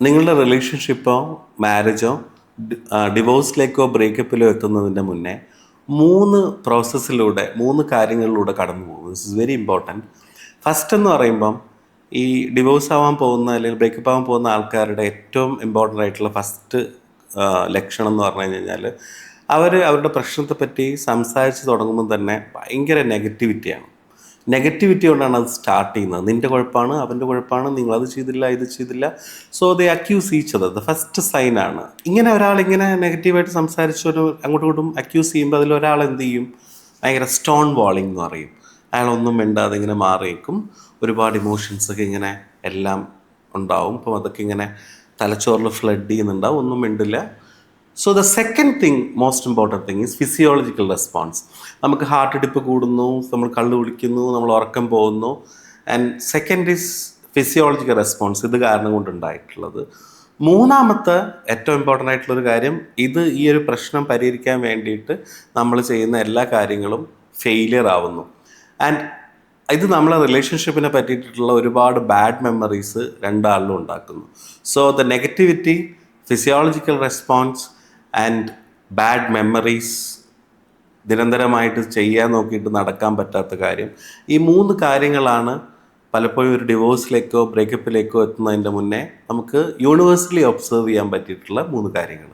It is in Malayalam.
നിങ്ങളുടെ റിലേഷൻഷിപ്പോ മാരേജോ ഡിവോഴ്സിലേക്കോ ബ്രേക്കപ്പിലോ എത്തുന്നതിൻ്റെ മുന്നേ 3 പ്രോസസ്സിലൂടെ 3 കാര്യങ്ങളിലൂടെ കടന്നു പോകും. This is very important. First എന്ന് പറയുമ്പം ഈ ഡിവോഴ്സ് ആവാൻ പോകുന്ന അല്ലെങ്കിൽ ബ്രേക്കപ്പ് ആവാൻ പോകുന്ന ആൾക്കാരുടെ ഏറ്റവും ഇമ്പോർട്ടൻ്റ് ആയിട്ടുള്ള ഫസ്റ്റ് ലക്ഷണം എന്ന് പറഞ്ഞു കഴിഞ്ഞാൽ അവരുടെ പ്രശ്നത്തെപ്പറ്റി സംസാരിച്ച് തുടങ്ങുമ്പോൾ തന്നെ ഭയങ്കര നെഗറ്റിവിറ്റിയാണ്. നെഗറ്റിവിറ്റി കൊണ്ടാണ് അത് സ്റ്റാർട്ട് ചെയ്യുന്നത്. നിൻ്റെ കുഴപ്പമാണ്, അവൻ്റെ കുഴപ്പമാണ്, നിങ്ങളത് ചെയ്തില്ല, ഇത് ചെയ്തില്ല. So they accuse each other. The first സൈനാണ് ഇങ്ങനെ ഒരാളിങ്ങനെ നെഗറ്റീവായിട്ട് സംസാരിച്ചൊരു അങ്ങോട്ടും ഇങ്ങോട്ടും അക്യൂസ് ചെയ്യുമ്പോൾ അതിലൊരാൾ എന്ത് ചെയ്യും, ഭയങ്കര സ്റ്റോൺ വാളിംഗ് എന്ന് പറയും. അയാളൊന്നും മിണ്ടാതെ ഇങ്ങനെ മാറിയേക്കും. ഒരുപാട് ഇമോഷൻസൊക്കെ ഇങ്ങനെ എല്ലാം ഉണ്ടാവും. അപ്പം അതൊക്കെ ഇങ്ങനെ തലച്ചോറിൽ ഫ്ലഡ് ചെയ്യുന്നുണ്ടാവും, ഒന്നും മിണ്ടില്ല. So the second thing, most important thing is physiological response. നമുക്ക് ഹാർട്ട് ഇടിപ്പ് കൂടുന്നു, നമ്മൾ കള്ളു കുടിക്കുന്നു, നമ്മൾ ഉറക്കം പോകുന്നു. And second is physiological response, ഇത് കാരണം കൊണ്ടുണ്ടായിട്ടുള്ളത്. മൂന്നാമത്തെ ഏറ്റവും ഇമ്പോർട്ടൻ്റ് ആയിട്ടുള്ളൊരു കാര്യം, ഈ ഒരു പ്രശ്നം പരിഹരിക്കാൻ വേണ്ടിയിട്ട് നമ്മൾ ചെയ്യുന്ന എല്ലാ കാര്യങ്ങളും ഫെയിലിയർ ആവുന്നു. ആൻഡ് ഇത് നമ്മളെ റിലേഷൻഷിപ്പിനെ പറ്റിയിട്ടുള്ള ഒരുപാട് ബാഡ് മെമ്മറീസ് രണ്ടാളിലും ഉണ്ടാക്കുന്നു. So the negativity, physiological response and bad memories, നിരന്തരമായിട്ട് ചെയ്യാൻ നോക്കിയിട്ട് നടക്കാൻ പറ്റാത്ത കാര്യം, ഈ 3 കാര്യങ്ങളാണ് പലപ്പോഴും ഒരു ഡിവോഴ്സിലേക്കോ ബ്രേക്കപ്പിലേക്കോ എത്തുന്നതിൻ്റെ മുന്നേ നമുക്ക് യൂണിവേഴ്സലി ഒബ്സർവ് ചെയ്യാൻ പറ്റിയിട്ടുള്ള 3 കാര്യങ്ങൾ.